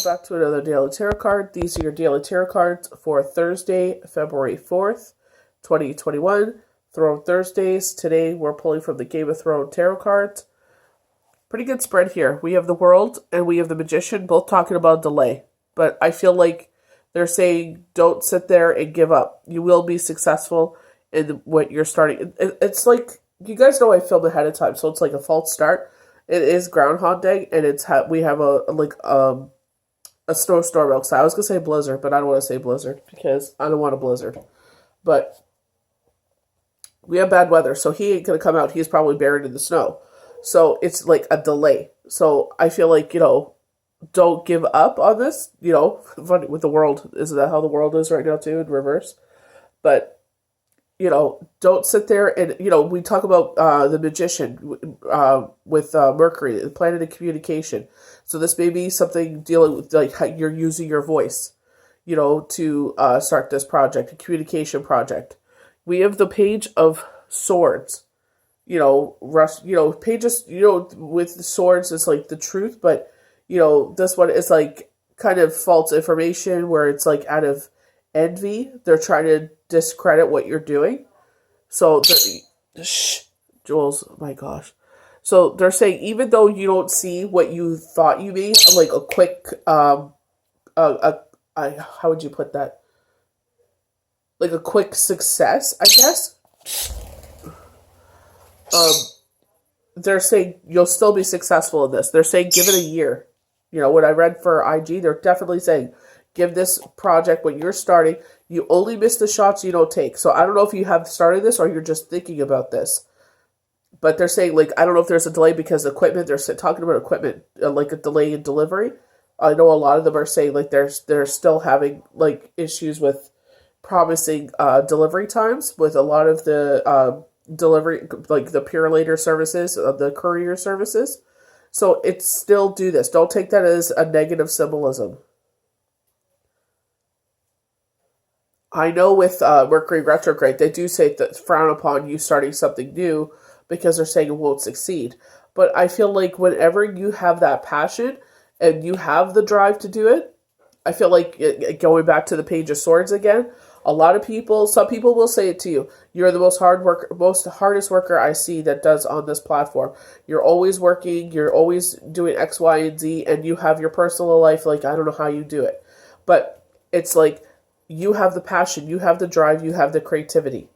back to another Daily Tarot card. These are your Daily Tarot cards for Thursday, February 4th, 2021. Throne Thursdays. Today we're pulling from the Game of Thrones Tarot cards. Pretty good spread here. We have the World and we have the Magician, both talking about delay. But I feel like they're saying don't sit there and give up. You will be successful in what you're starting. It's like, you guys know I filmed ahead of time, so it's like a false start. It is Groundhog Day, and we have a snowstorm outside. I was gonna say blizzard, but I don't want to say blizzard because I don't want a blizzard. But we have bad weather, so he ain't gonna come out. He's probably buried in the snow. So it's like a delay. So I feel like, don't give up on this. Funny with the world, isn't that how the world is right now too, in reverse? But don't sit there and, we talk about the Magician with Mercury, the planet of communication. So this may be something dealing with like how you're using your voice, to start this project, a communication project. We have the Page of Swords. Pages, with the swords is like the truth, but, this one is like kind of false information where it's like out of envy. They're trying to discredit what you're doing. So, Jules, oh my gosh. So they're saying even though you don't see what you thought you made, like a quick, how would you put that? Like a quick success, I guess. They're saying you'll still be successful in this. They're saying give it a year. What I read for IG, they're definitely saying give this project when you're starting. You only miss the shots you don't take. So I don't know if you have started this or you're just thinking about this. But they're saying, I don't know if there's a delay because equipment, they're talking about equipment, like a delay in delivery. I know a lot of them are saying, they're still having, issues with promising delivery times with a lot of the delivery, like the Purelator services, the courier services. So it's still do this. Don't take that as a negative symbolism. I know with Mercury retrograde, they do say that frown upon you starting something new because they're saying it won't succeed. But I feel like whenever you have that passion and you have the drive to do it, I feel like going back to the Page of Swords again, some people will say it to you. You're the most hardest worker I see that does on this platform. You're always working. You're always doing X, Y, and Z, and you have your personal life. I don't know how you do it, but it's like you have the passion, you have the drive, you have the creativity.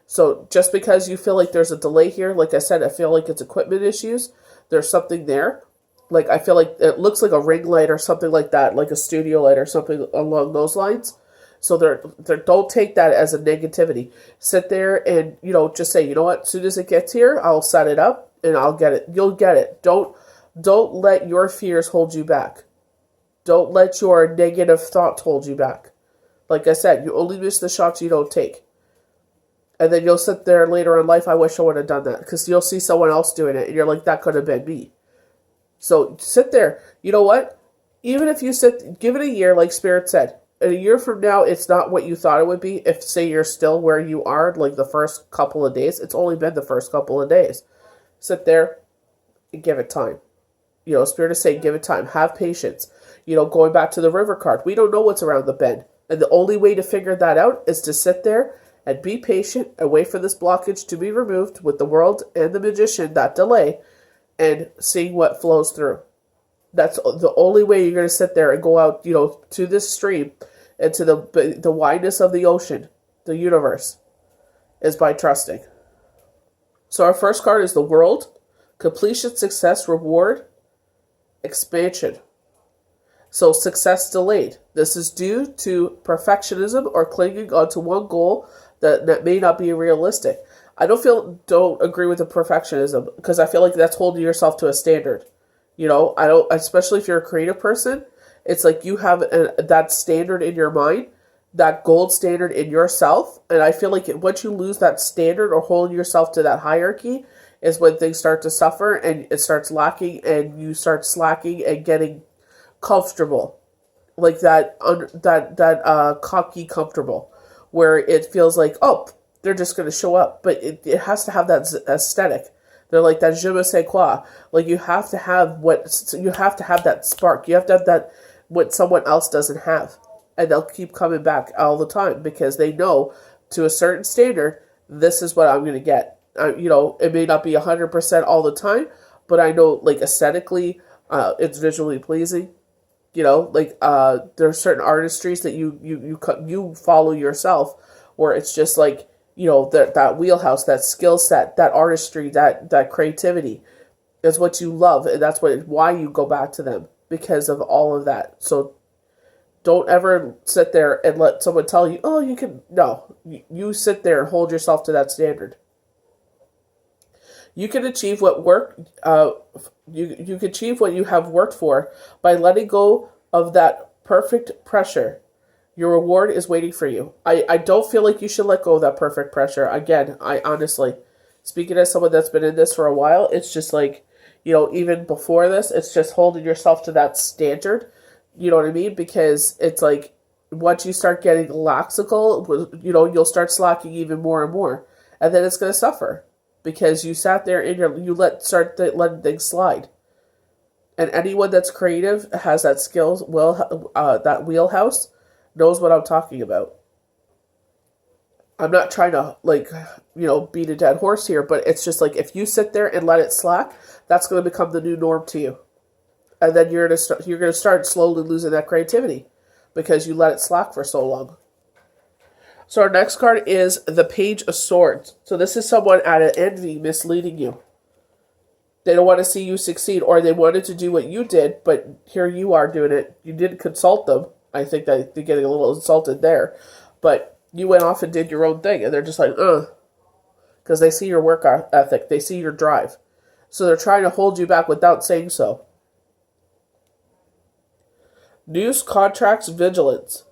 So just because you feel like there's a delay here, like I said, I feel like it's equipment issues. There's something there. I feel like it looks like a ring light or something like that, like a studio light or something along those lines. So don't take that as a negativity. Sit there and, just say, you know what, as soon as it gets here, I'll set it up and I'll get it. You'll get it. Don't let your fears hold you back. Don't let your negative thoughts hold you back. Like I said, you only miss the shots you don't take. And then you'll sit there later in life, I wish I would have done that. Because you'll see someone else doing it and you're like, that could have been me. So sit there. You know what? Even if you give it a year, like Spirit said. A year from now, it's not what you thought it would be. If, say, you're still where you are, the first couple of days, it's only been the first couple of days. Sit there and give it time. Spirit is saying give it time. Have patience. Going back to the River card, we don't know what's around the bend. And the only way to figure that out is to sit there and be patient and wait for this blockage to be removed with the World and the Magician, that delay, and seeing what flows through. That's the only way you're going to sit there and go out, to this stream and to the wideness of the ocean, the universe, is by trusting. So our first card is the World, completion, success, reward, expansion. So success delayed. This is due to perfectionism or clinging onto one goal that may not be realistic. I don't agree with the perfectionism because I feel like that's holding yourself to a standard. Especially if you're a creative person, it's like you have that standard in your mind, that gold standard in yourself. And I feel like once you lose that standard or hold yourself to that hierarchy is when things start to suffer and it starts lacking and you start slacking and getting comfortable, like that cocky comfortable, where it feels like, oh, they're just going to show up, but it has to have that aesthetic. They're like that je ne sais quoi. Like you have to have that spark. You have to have what someone else doesn't have. And they'll keep coming back all the time because they know to a certain standard, this is what I'm going to get. It may not be 100% all the time, but I know, like, aesthetically, it's visually pleasing. There are certain artistries that you follow yourself, where it's just like, that wheelhouse, that skill set, that artistry, that creativity is what you love, and that's why you go back to them, because of all of that. So don't ever sit there and let someone tell you, oh, you can. No, you sit there and hold yourself to that standard. You can achieve what work. You can achieve what you have worked for by letting go of that perfect pressure. Your reward is waiting for you. I don't feel like you should let go of that perfect pressure. Again, I honestly, speaking as someone that's been in this for a while, it's just like, even before this, it's just holding yourself to that standard. You know what I mean? Because it's like, once you start getting laxical, you'll start slacking even more and more. And then it's going to suffer. Because you sat there and letting things slide. And anyone that's creative, has that skills, that wheelhouse, knows what I'm talking about. I'm not trying to, beat a dead horse here, but it's just like, if you sit there and let it slack, that's going to become the new norm to you. And then you're going to start slowly losing that creativity because you let it slack for so long. So our next card is the Page of Swords. So this is someone out of envy misleading you. They don't want to see you succeed, or they wanted to do what you did, but here you are doing it. You didn't consult them. I think that they're getting a little insulted there. But you went off and did your own thing, and they're just like, because they see your work ethic. They see your drive. So they're trying to hold you back without saying so. News, contracts, vigilance.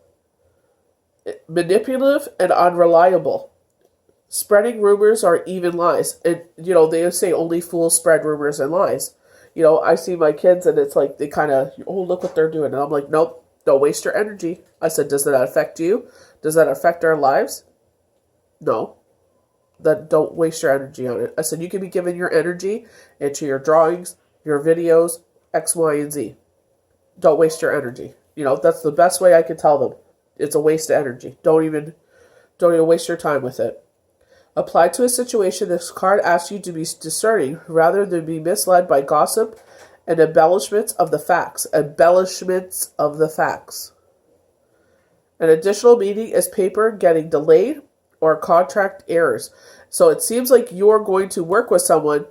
Manipulative and unreliable. Spreading rumors or even lies. And, they say only fools spread rumors and lies. I see my kids and it's like they kind of, look what they're doing. And I'm like, nope, don't waste your energy. I said, does that affect you? Does that affect our lives? No. Then don't waste your energy on it. I said, you can be giving your energy into your drawings, your videos, X, Y, and Z. Don't waste your energy. That's the best way I can tell them. It's a waste of energy. Don't even waste your time with it. Applied to a situation, this card asks you to be discerning rather than be misled by gossip and embellishments of the facts. Embellishments of the facts. An additional meaning is paper getting delayed or contract errors. So it seems like you're going to work with someone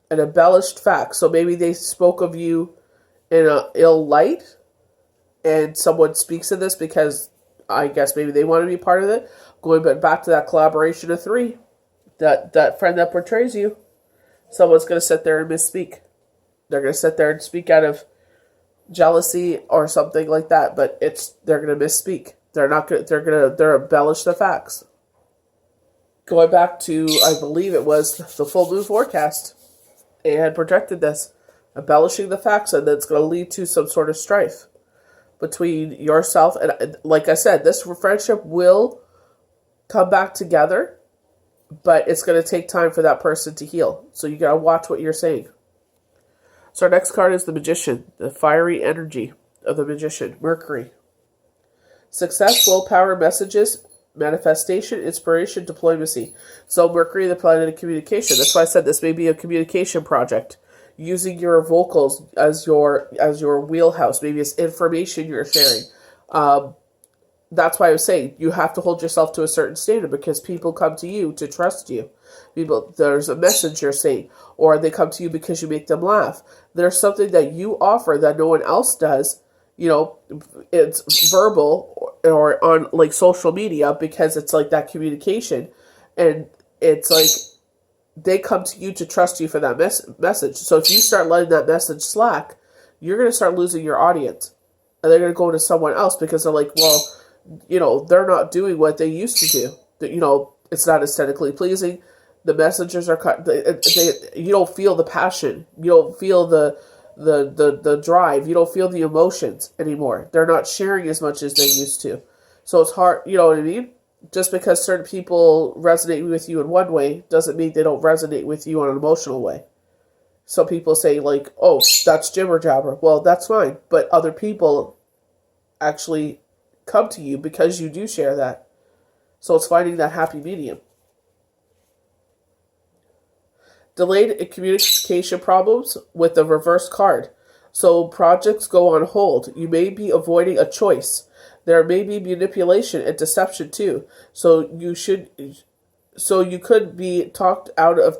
and embellished facts. So maybe they spoke of you in an ill light, and someone speaks of this because I guess maybe they want to be part of it. Going back to that collaboration of 3, that friend that portrays you, someone's going to sit there and misspeak. They're going to sit there and speak out of jealousy or something like that, but they're going to misspeak. They're embellish the facts. Going back to, I believe it was the full moon forecast, they had projected this, embellishing the facts, and that's going to lead to some sort of strife between yourself and, like I said, this friendship will come back together, but it's going to take time for that person to heal. So you got to watch what you're saying. So our next card is the Magician, the fiery energy of the Magician, Mercury. Success, willpower, messages, manifestation, inspiration, diplomacy. So Mercury, the planet of communication. That's why I said this may be a communication project. Using your vocals as your wheelhouse. Maybe it's information you're sharing. That's why I was saying you have to hold yourself to a certain standard, because people come to you to trust you. There's a message you're saying, or they come to you because you make them laugh. There's something that you offer that no one else does. It's verbal or on like social media, because it's like that communication, and it's like they come to you to trust you for that message. So if you start letting that message slack, you're going to start losing your audience, and they're going to go to someone else because they're like, well, they're not doing what they used to do. It's not aesthetically pleasing. The messages are cut. You don't feel the passion. You don't feel the drive. You don't feel the emotions anymore. They're not sharing as much as they used to. So it's hard. You know what I mean? Just because certain people resonate with you in one way doesn't mean they don't resonate with you in an emotional way. Some people say like, oh, that's jibber jabber. Well, that's fine. But other people actually come to you because you do share that. So it's finding that happy medium. Delayed communication problems with the reverse card. So projects go on hold. You may be avoiding a choice. There may be manipulation and deception too. So you could be talked out of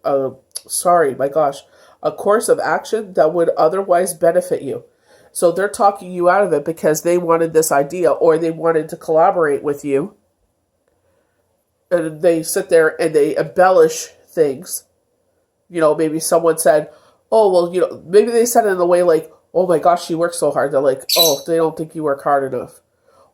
a course of action that would otherwise benefit you. So they're talking you out of it because they wanted this idea or they wanted to collaborate with you. And they sit there and they embellish things. Maybe someone said, oh, well, maybe they said it in a way like, oh my gosh, she works so hard. They're like, oh, they don't think you work hard enough.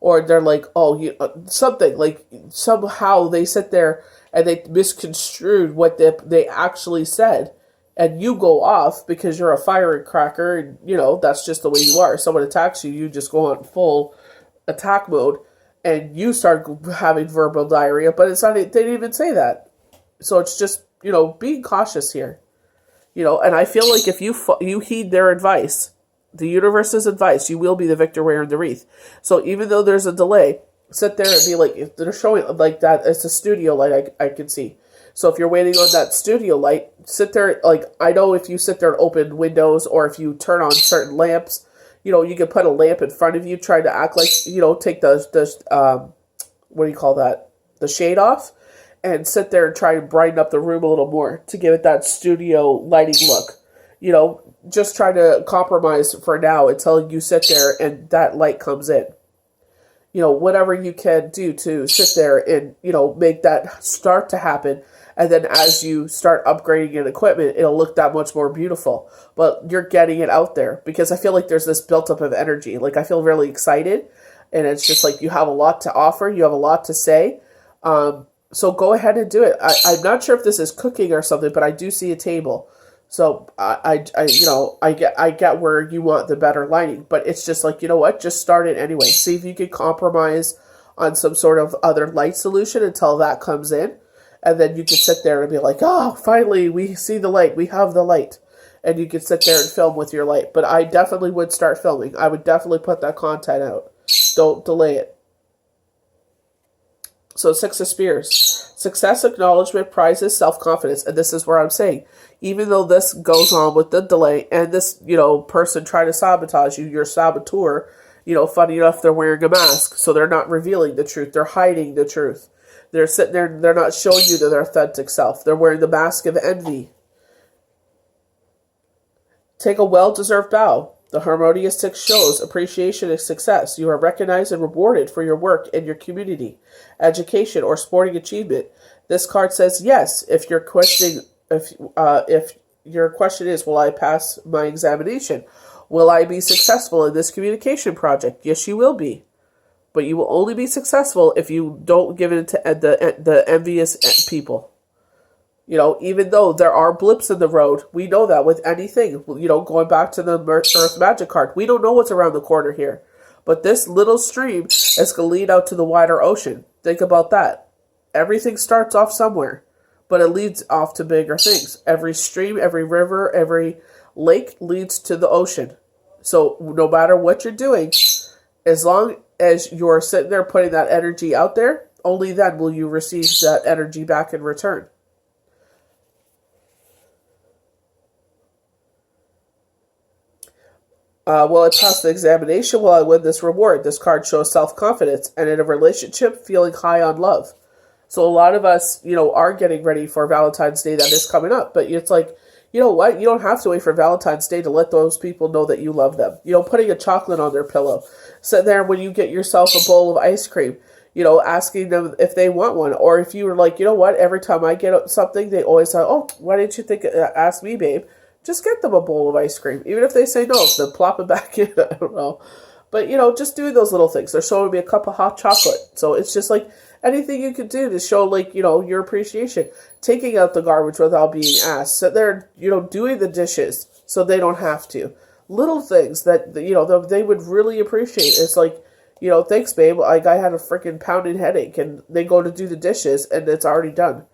Or they're like, oh, something. Like, somehow they sit there and they misconstrued what they actually said. And you go off because you're a firecracker and, that's just the way you are. If someone attacks you, you just go on full attack mode and you start having verbal diarrhea. But it's not, they didn't even say that. So it's just, being cautious here. And I feel like if you heed their advice, the universe's advice, you will be the victor wearing the wreath. So even though there's a delay, sit there and be like, if they're showing like that, it's a studio light I can see. So if you're waiting on that studio light, sit there, like, I know if you sit there and open windows or if you turn on certain lamps, you can put a lamp in front of you, try to act like, take the what do you call that? The shade off. And sit there and try and brighten up the room a little more to give it that studio lighting look. Just try to compromise for now until you sit there and that light comes in. Whatever you can do to sit there and, make that start to happen. And then as you start upgrading your equipment, it'll look that much more beautiful. But you're getting it out there because I feel like there's this buildup of energy. Like, I feel really excited. And it's just like you have a lot to offer. You have a lot to say. So go ahead and do it. I'm not sure if this is cooking or something, but I do see a table. So I get where you want the better lighting, but it's just like, just start it anyway. See if you can compromise on some sort of other light solution until that comes in. And then you can sit there and be like, oh, finally we see the light. We have the light. And you can sit there and film with your light. But I definitely would start filming. I would definitely put that content out. Don't delay it. So 6 of Spears. Success, acknowledgement, prizes, self-confidence. And this is where I'm saying, even though this goes on with the delay and this, person trying to sabotage you, your saboteur, funny enough, they're wearing a mask. So they're not revealing the truth. They're hiding the truth. They're sitting there, they're not showing you their authentic self. They're wearing the mask of envy. Take a well-deserved bow. The harmonious 6 shows appreciation and success. You are recognized and rewarded for your work in your community, education, or sporting achievement. This card says yes. If your question is, will I pass my examination? Will I be successful in this communication project? Yes, you will be. But you will only be successful if you don't give it to the envious people. Even though there are blips in the road, we know that with anything. Going back to the Earth Magic card, we don't know what's around the corner here. But this little stream is going to lead out to the wider ocean. Think about that. Everything starts off somewhere, but it leads off to bigger things. Every stream, every river, every lake leads to the ocean. So no matter what you're doing, as long as you're sitting there putting that energy out there, only then will you receive that energy back in return. Will I pass the examination? Will I win this reward? This card shows self-confidence and in a relationship feeling high on love. So a lot of us, are getting ready for Valentine's Day that is coming up. But it's like, you know what? You don't have to wait for Valentine's Day to let those people know that you love them. Putting a chocolate on their pillow. Sit there when you get yourself a bowl of ice cream, asking them if they want one. Or if you were like, every time I get something, they always say, oh, why didn't you ask me, babe? Just get them a bowl of ice cream. Even if they say no, then plop it back in. I don't know. But, just doing those little things. They're showing me a cup of hot chocolate. So it's just like anything you could do to show, your appreciation. Taking out the garbage without being asked. Sit there, doing the dishes so they don't have to. Little things that, they would really appreciate. It's like, thanks, babe. Like, I had a freaking pounding headache. And they go to do the dishes and it's already done.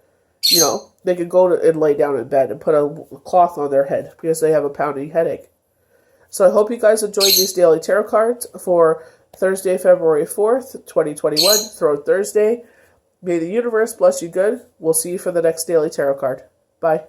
They could go and lay down in bed and put a cloth on their head because they have a pounding headache. So I hope you guys enjoyed these daily tarot cards for Thursday, February 4th, 2021, Throne Thursday. May the universe bless you good. We'll see you for the next daily tarot card. Bye.